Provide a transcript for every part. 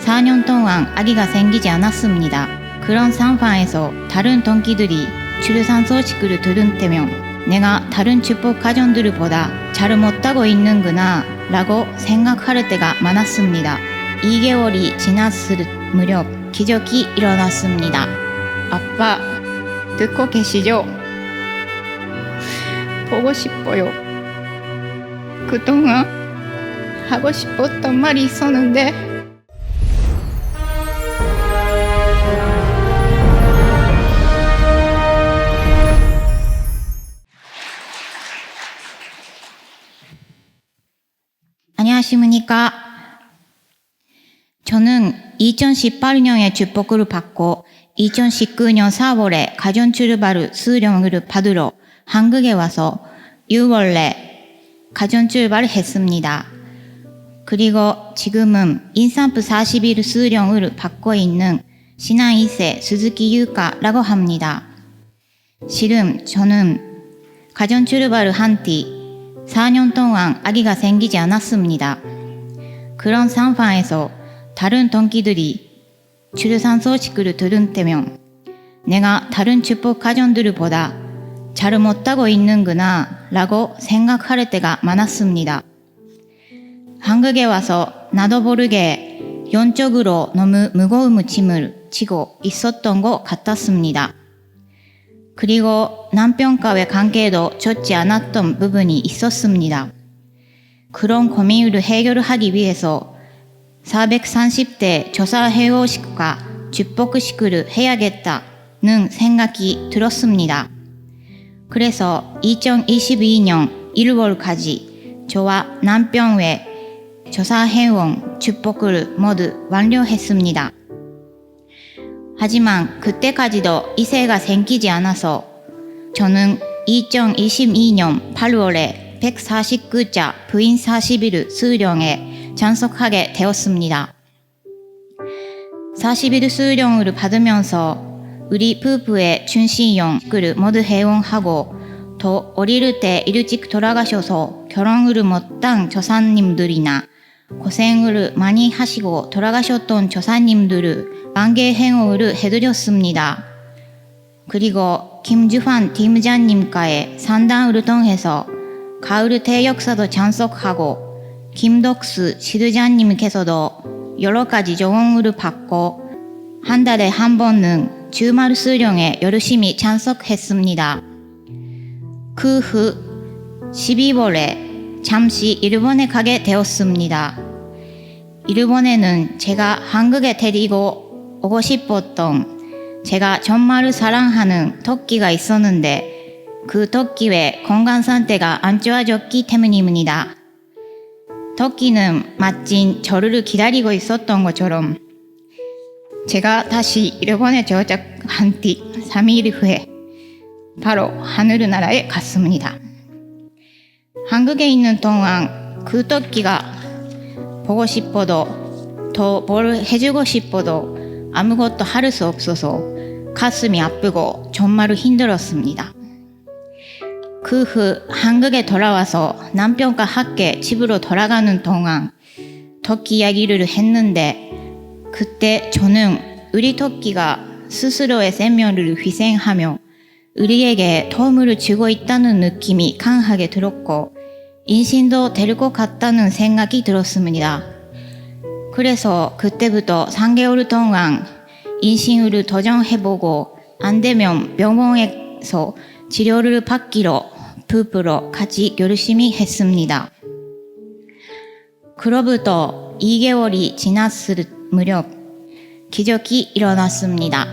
4년 동안 아기가 생기지 않았습니다. 그런 상황에서 다른 동기들이 출산 소식을 들은 때면 내가 다른 축복 가정들보다 잘 못하고 있는구나 라고 생각할 때가 많았습니다. 2개월이 지났을 무렵 기적이 일어났습니다. 아빠, 듣고 계시죠? 보고 싶어요. 그동안 하고 싶었던 말이 있었는데 안녕하십니까. 저는 2018년에 축복을 받고 2019년 4월에 가정 출발 수령을 받으러 한국에 와서 6월에 가정 출발을 했습니다. 그리고 지금은 인산부 40일 수령을 받고 있는 신앙 2세 스즈키 유카라고 합니다. 실은 저는 가정 출발을 한 뒤 4년 동안 아기가 생기지 않았습니다. 그런 상황에서 다른 동기들이 출산 소식을 들은 때면 내가 다른 축복 가정들보다 잘 못하고 있는구나 라고 생각할 때가 많았습니다. 한국에 와서 나도 모르게 영적으로 너무 무거운 짐을 지고 있었던 것 같았습니다. 그리고 남편과의 관계도 좋지 않았던 부분이 있었습니다. 그런 고민을 해결하기 위해서 430대 조사회의식과 축복식을 해야겠다는 생각이 들었습니다. 그래서 2022년 1월까지 저와 남편의 조사회원 축복을 모두 완료했습니다. 하지만 그때까지도 이세가 생기지 않아서 저는 2022년 8월에 149자 부인 40일 수령에 참석하게 되었습니다. 40일 수령을 받으면서 우리 부부의 준신용을 모두 회원하고 더 어릴 때 일찍 돌아가셔서 결혼을 못한 조사님들이나 고생을 많이 하시고 돌아가셨던 조사님들을 만개 행호를 해드렸습니다. 그리고 김주환 팀장님과의 상담을 통해서 가을 대역사도 참석하고 김덕수 지도자님께서도 여러 가지 조언을 받고 한 달에 한 번은 주말 수령에 열심히 참석했습니다. 그 후 12월에 잠시 일본에 가게 되었습니다. 일본에는 제가 한국에 데리고 오고 싶었던 제가 정말 사랑하는 토끼가 있었는데 그 토끼의 건강 상태가 안 좋아졌기 때문입니다. 토끼는 마침 저를 기다리고 있었던 것처럼 제가 다시 일본에 도착한 뒤 3일 후에 바로 하늘나라에 갔습니다. 한국에 있는 동안 그 토끼가 보고 싶어도 더 뭘 해주고 싶어도 아무것도 할 수 없어서 가슴이 아프고 정말 힘들었습니다. 그 후 한국에 돌아와서 남편과 함께 집으로 돌아가는 동안 토끼 이야기를 했는데 그때 저는 우리 토끼가 스스로의 생명을 희생하며 우리에게 도움을 주고 있다는 느낌이 강하게 들었고 인신도 될 것 같다는 생각이 들었습니다. 그래서 그때부터 3개월 동안 인신을 도전해보고 안 되면 병원에서 치료를 받기로 부부로 같이 열심히 했습니다. 그로부터 2개월이 지났을 무렵 기적이 일어났습니다.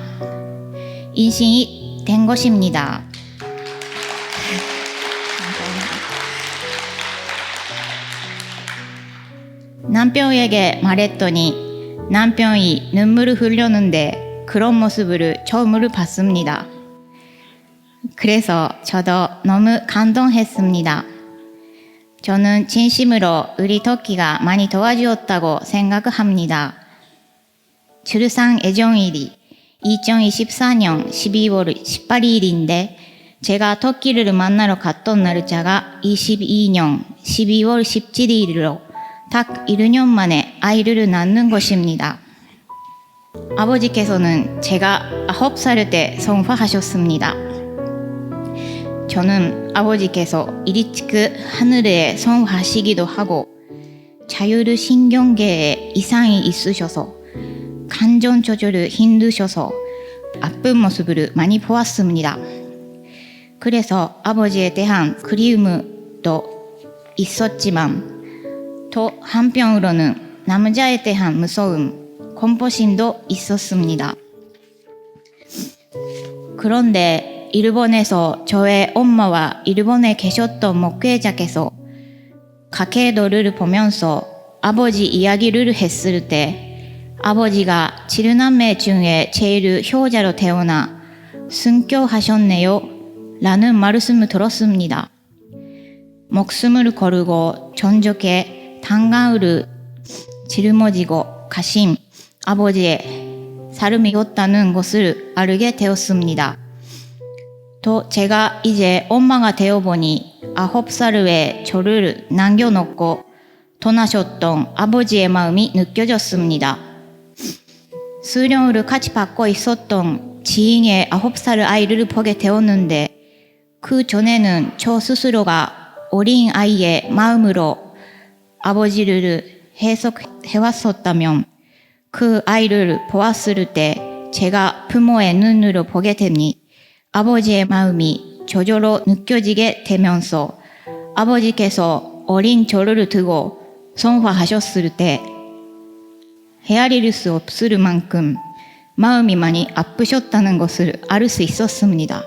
인신이 된 것입니다. 남편에게 말했더니 남편이 눈물을 흘렸는데 그런 모습을 처음으로 봤습니다. 그래서 저도 너무 감동했습니다. 저는 진심으로 우리 토끼가 많이 도와주었다고 생각합니다. 출산 예정일이 2024년 12월 18일인데 제가 토끼를 만나러 갔던 날짜가 22년 12월 17일로 딱 1년 만에 아이를 낳는 것입니다. 아버지께서는 제가 9살 때 성화하셨습니다. 저는 아버지께서 일찍 하늘에 성화하시기도 하고 자율신경계에 이상이 있으셔서 감정 조절이 힘드셔서 아픈 모습을 많이 보았습니다. 그래서 아버지에 대한 그리움도 있었지만 또 한편으로는 남자에 대한 무서움, 공포심도 있었습니다. 그런데 일본에서 저의 엄마와 일본에 계셨던 목회자께서 가케도를 보면서 아버지 이야기를 했을 때 아버지가 7남매 중에 제일 효자로 태어나 순교하셨네요 라는 말씀을 들었습니다. 목숨을 걸고 전적에 당강을 짊어지고 가신 아버지의 삶이었다는 것을 알게 되었습니다. 또 제가 이제 엄마가 되어보니 9살에 저를 남겨놓고 떠나셨던 아버지의 마음이 느껴졌습니다. 수련을 같이 받고 있었던 지인의 9살 아이를 보게 되었는데 그 전에는 저 스스로가 어린 아이의 마음으로 아버지를 해석해왔었다면 그 아이를 보았을 때 제가 부모의 눈으로 보게 되니 아버지의 마음이 저절로 느껴지게 되면서 아버지께서 어린 저를 두고 성화하셨을 때 헤아릴 수 없을 만큼 마음이 많이 아프셨다는 것을 알 수 있었습니다.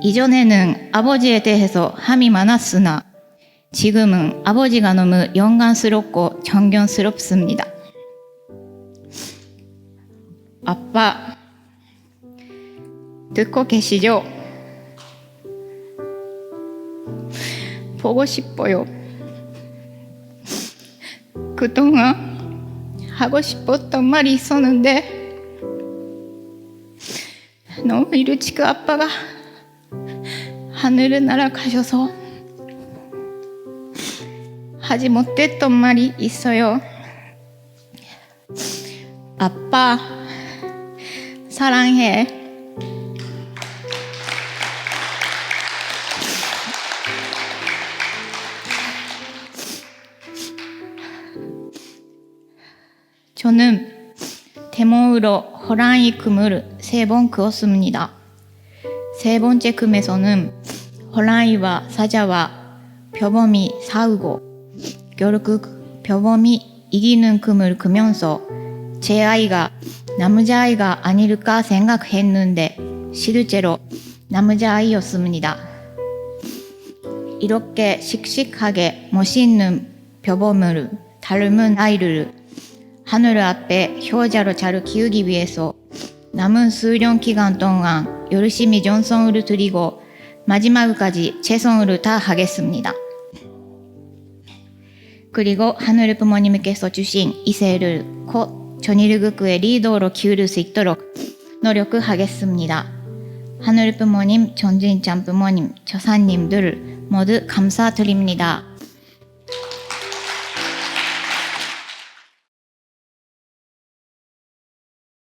이전에는 아버지에 대해서 함이 많았으나 지금은 아버지가 너무 영광스럽고 존경스럽습니다. 아빠, 듣고 계시죠? 보고 싶어요. 그동안 하고 싶었던 말이 있었는데 너무 일찍 아빠가 하늘을 날아가셔서 하지 못했던 말이 있어요. 아빠, 사랑해. 저는 대모으로 호랑이 꿈을 3번 꾸었습니다. 3번째 꿈에서는 호랑이와 사자와 표범이 싸우고 결국 표범이 이기는 꿈을 꾸면서 제 아이가 남자아이가 아닐까 생각했는데 실제로 남자아이였습니다. 이렇게 씩씩하게 멋있는 표범을 닮은 아이를 하늘 앞에 효자로 잘 키우기 위해서 남은 수련 기간 동안 열심히 전성을 드리고 마지막까지 최선을 다하겠습니다. 그리고 하늘 부모님께서 주신 이세를 곧 전일국의 리더로 키울 수 있도록 노력하겠습니다. 하늘 부모님, 전진짱 부모님, 조사님들 모두 감사드립니다.